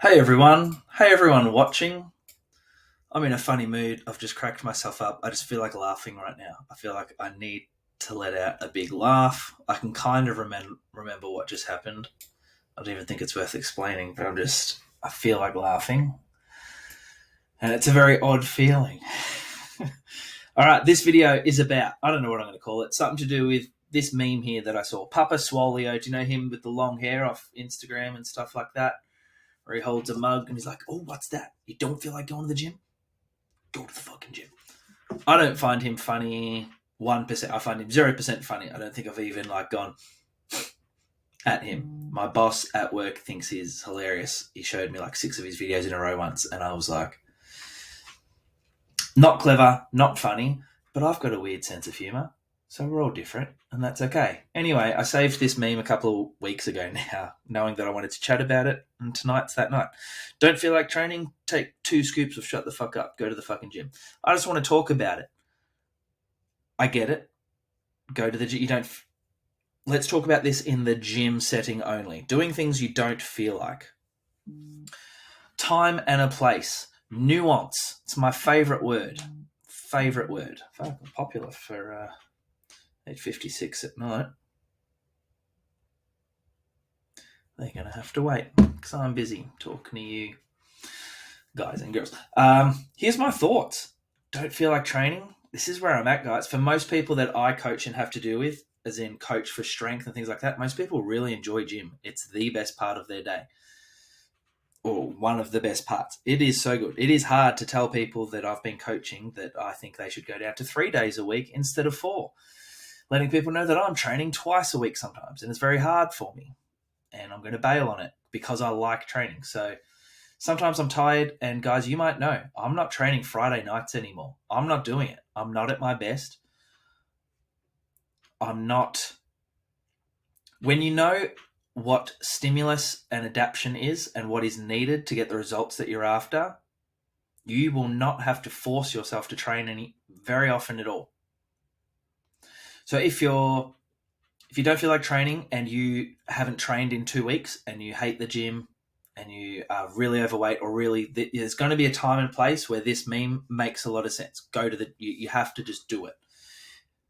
Hey everyone. Hey everyone watching. I'm in a funny mood. I've just cracked myself up. I just feel like laughing right now. I feel like I need to let out a big laugh. I can kind of remember what just happened. I don't even think it's worth explaining, but I feel like laughing. And it's a very odd feeling. All right, this video is about, I don't know what I'm going to call it, something to do with this meme here that I saw. Papa Swolio, do you know him with the long hair off Instagram and stuff like that? Where he holds a mug and he's like, oh, what's that? You don't feel like going to the gym? Go to the fucking gym. I don't find him funny 1%. I find him 0% funny. I don't think I've even gone at him. My boss at work thinks he's hilarious. He showed me like 6 of his videos in a row once, and I was like, not clever, not funny, but I've got a weird sense of humor. So we're all different, and that's okay. Anyway, I saved this meme a couple of weeks ago now, knowing that I wanted to chat about it, and tonight's that night. Don't feel like training? Take 2 scoops of shut the fuck up. Go to the fucking gym. I just want to talk about it. I get it. Go to the gym. You don't. Let's talk about this in the gym setting only. Doing things you don't feel like. Time and a place. Nuance. It's my favourite word. Favourite word. Popular for 8:56 at night. They're going to have to wait because I'm busy talking to you guys and girls. Here's my thoughts. Don't feel like training? This is where I'm at, guys. For most people that I coach and have to do with, as in coach for strength and things like that, most people really enjoy gym. It's the best part of their day, or one of the best parts. It is so good. It is hard to tell people that I've been coaching that I think they should go down to 3 days a week instead of 4. Letting people know that I'm training twice a week sometimes, and it's very hard for me. And I'm going to bail on it because I like training. So sometimes I'm tired, and guys, you might know, I'm not training Friday nights anymore. I'm not doing it. I'm not at my best. I'm not. When you know what stimulus and adaptation is and what is needed to get the results that you're after, you will not have to force yourself to train very often at all. So if you don't feel like training and you haven't trained in 2 weeks and you hate the gym and you are really overweight, or really, there's going to be a time and place where this meme makes a lot of sense. You have to just do it.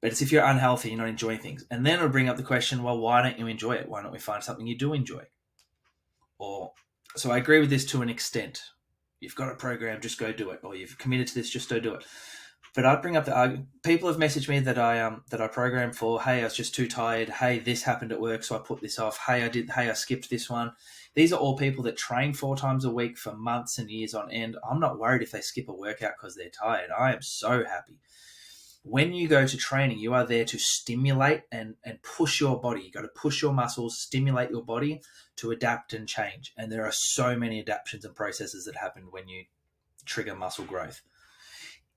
But it's if you're unhealthy, you're not enjoying things. And then it'll bring up the question, well, why don't you enjoy it? Why don't we find something you do enjoy? So I agree with this to an extent. You've got a program, just go do it. Or you've committed to this, just go do it. But I'd bring up people have messaged me that I programmed for. Hey, I was just too tired. Hey, this happened at work, so I put this off. Hey, I skipped this one. These are all people that train 4 times a week for months and years on end. I'm not worried if they skip a workout because they're tired. I am so happy. When you go to training, you are there to stimulate and push your body. You got to push your muscles, stimulate your body to adapt and change. And there are so many adaptations and processes that happen when you trigger muscle growth.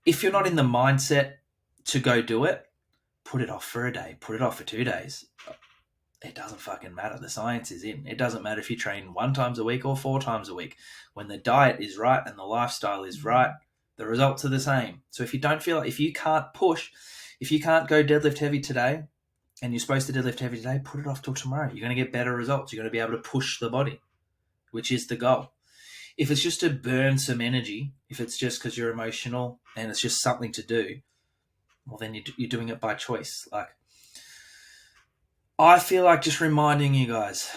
If you're not in the mindset to go do it, put it off for a day, put it off for 2 days. It doesn't fucking matter. The science is in. It doesn't matter if you train 1 times a week or 4 times a week. When the diet is right and the lifestyle is right, the results are the same. So if you don't feel like, if you can't push, if you can't go deadlift heavy today and you're supposed to deadlift heavy today, put it off till tomorrow. You're going to get better results. You're going to be able to push the body, which is the goal. If it's just to burn some energy, if it's just because you're emotional and it's just something to do, well, then you're doing it by choice. I feel like just reminding you guys,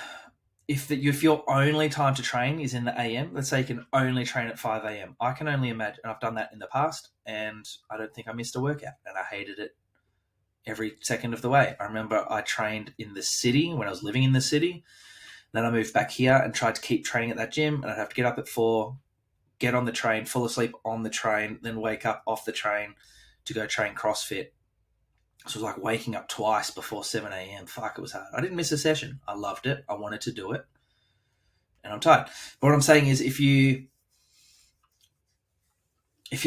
if your only time to train is in the AM, let's say you can only train at 5 a.m. I can only imagine, and I've done that in the past, and I don't think I missed a workout, and I hated it every second of the way. I remember I trained in the city when I was living in the city. Then I moved back here and tried to keep training at that gym, and I'd have to get up at 4, get on the train, fall asleep on the train, then wake up off the train to go train CrossFit. So it was like waking up twice before 7 a.m. Fuck, it was hard. I didn't miss a session. I loved it. I wanted to do it. And I'm tired. But what I'm saying is if you're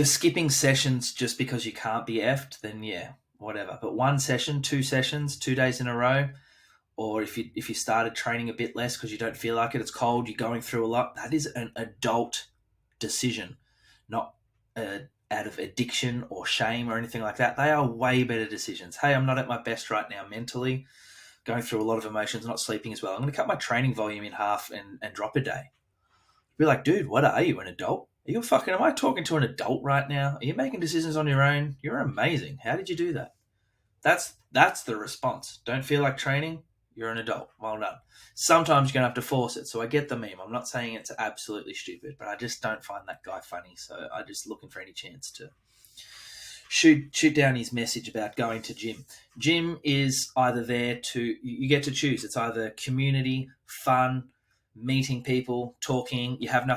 skipping sessions just because you can't be effed, then yeah, whatever. But 1 session, 2 sessions, 2 days in a row, or if you started training a bit less because you don't feel like it, it's cold, you're going through a lot, that is an adult decision, not out of addiction or shame or anything like that. They are way better decisions. Hey, I'm not at my best right now mentally, going through a lot of emotions, not sleeping as well. I'm going to cut my training volume in half and drop a day. Be like, dude, what are you, an adult? Am I talking to an adult right now? Are you making decisions on your own? You're amazing. How did you do that? That's the response. Don't feel like training? You're an adult. Well done. Sometimes you're going to have to force it. So I get the meme. I'm not saying it's absolutely stupid, but I just don't find that guy funny. So I'm just looking for any chance to shoot down his message about going to gym. Gym is either there to, you get to choose. It's either community, fun, meeting people, talking. You have no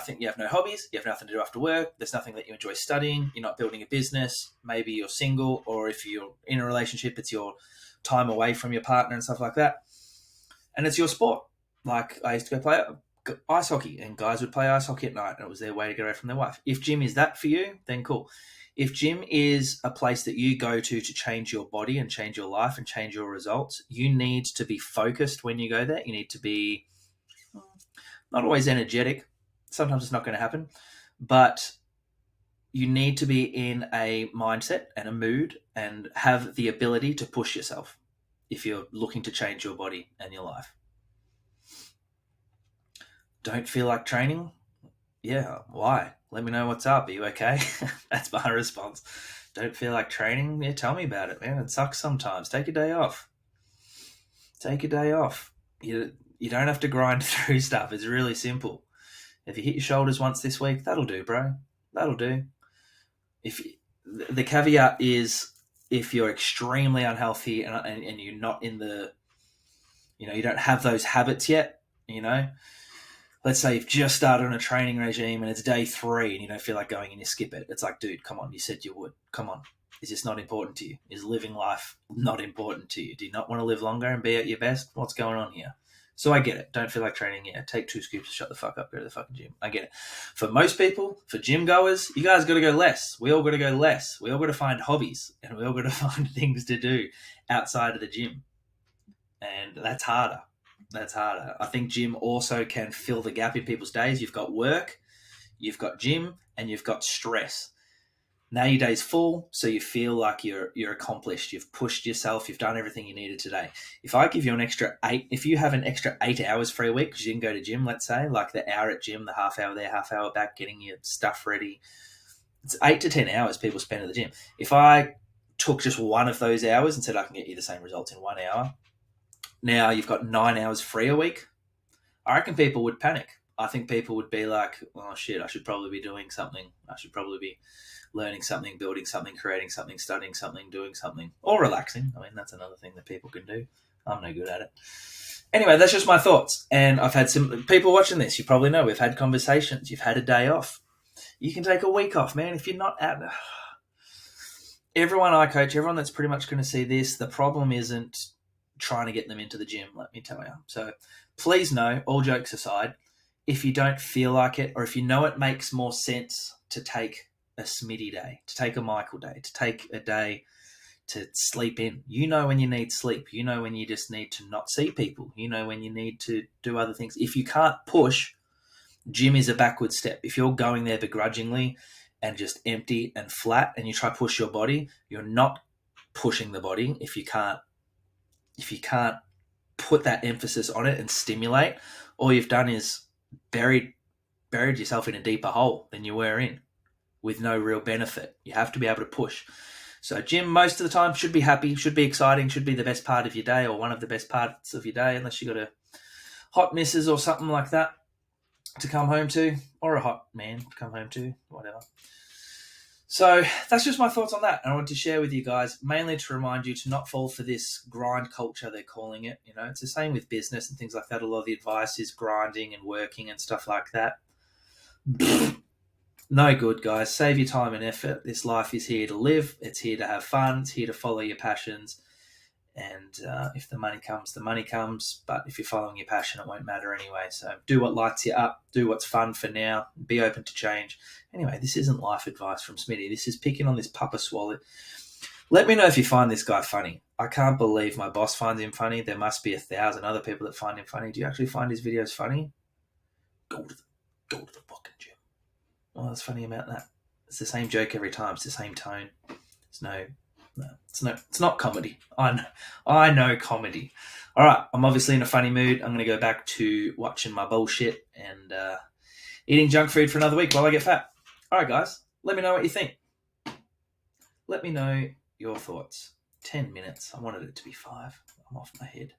hobbies, you have nothing to do after work, there's nothing that you enjoy studying, you're not building a business, maybe you're single, or if you're in a relationship, it's your time away from your partner and stuff like that. And it's your sport. Like, I used to go play ice hockey, and guys would play ice hockey at night, and it was their way to get away from their wife. If gym is that for you, then cool. If gym is a place that you go to change your body and change your life and change your results, you need to be focused when you go there. You need to be not always energetic. Sometimes it's not going to happen, but you need to be in a mindset and a mood and have the ability to push yourself if you're looking to change your body and your life. Don't feel like training? Yeah, why? Let me know what's up. Are you okay? That's my response. Don't feel like training? Yeah, tell me about it, man. It sucks sometimes. Take a day off. Take a day off. You don't have to grind through stuff. It's really simple. If you hit your shoulders once this week, that'll do, bro. That'll do. The caveat is if you're extremely unhealthy and you're not in the, you don't have those habits yet, let's say you've just started on a training regime and it's day 3 and you don't feel like going and you skip it. It's like, dude, come on. You said you would. Come on. Is this not important to you? Is living life not important to you? Do you not want to live longer and be at your best? What's going on here? So I get it. Don't feel like training. Yeah, take 2 scoops to shut the fuck up. Go to the fucking gym. I get it. For most people, for gym goers, you guys got to go less. We all got to go less. We all got to find hobbies and we all got to find things to do outside of the gym. And that's harder. I think gym also can fill the gap in people's days. You've got work, you've got gym, and you've got stress. Now your day's full, so you feel like you're accomplished. You've pushed yourself. You've done everything you needed today. If I give you if you have an extra 8 hours for a week because you didn't go to gym, let's say, like the hour at gym, the half hour there, half hour back, getting your stuff ready, it's 8 to 10 hours people spend at the gym. If I took just one of those hours and said I can get you the same results in 1 hour, now you've got 9 hours free a week, I reckon people would panic. I think people would be like, oh shit, I should probably be doing something. I should probably be learning something, building something, creating something, studying something, doing something, or relaxing. I mean, that's another thing that people can do. I'm no good at it. Anyway, that's just my thoughts. And I've had some people watching this. You probably know we've had conversations. You've had a day off. You can take a week off, man. If you're not at... Everyone I coach, everyone that's pretty much going to see this, the problem isn't trying to get them into the gym, let me tell you. So please know, all jokes aside, if you don't feel like it, or if you know it makes more sense to take a Smitty day, to take a Michael day, to take a day to sleep in. You know when you need sleep. You know when you just need to not see people. You know when you need to do other things. If you can't push, gym is a backward step. If you're going there begrudgingly and just empty and flat and you try to push your body, you're not pushing the body if you can't put that emphasis on it and stimulate. All you've done is buried yourself in a deeper hole than you were in with no real benefit. You have to be able to push. So gym most of the time should be happy, should be exciting, should be the best part of your day or one of the best parts of your day, unless you got a hot missus or something like that to come home to, or a hot man to come home to, whatever. So that's just my thoughts on that. And I wanted to share with you guys, mainly to remind you to not fall for this grind culture, they're calling it. It's the same with business and things like that. A lot of the advice is grinding and working and stuff like that. No good, guys. Save your time and effort. This life is here to live. It's here to have fun. It's here to follow your passions. And if the money comes, the money comes. But if you're following your passion, it won't matter anyway. So do what lights you up. Do what's fun for now. Be open to change. Anyway, this isn't life advice from Smitty. This is picking on this Papa Swallow. Let me know if you find this guy funny. I can't believe my boss finds him funny. There must be 1,000 other people that find him funny. Do you actually find his videos funny? Go to the fucking gym. Oh, what's funny about that? It's the same joke every time. It's the same tone. It's not comedy. I know comedy. All right, I'm obviously in a funny mood. I'm going to go back to watching my bullshit and eating junk food for another week while I get fat. All right, guys, let me know what you think. Let me know your thoughts. 10 minutes. I wanted it to be 5. I'm off my head.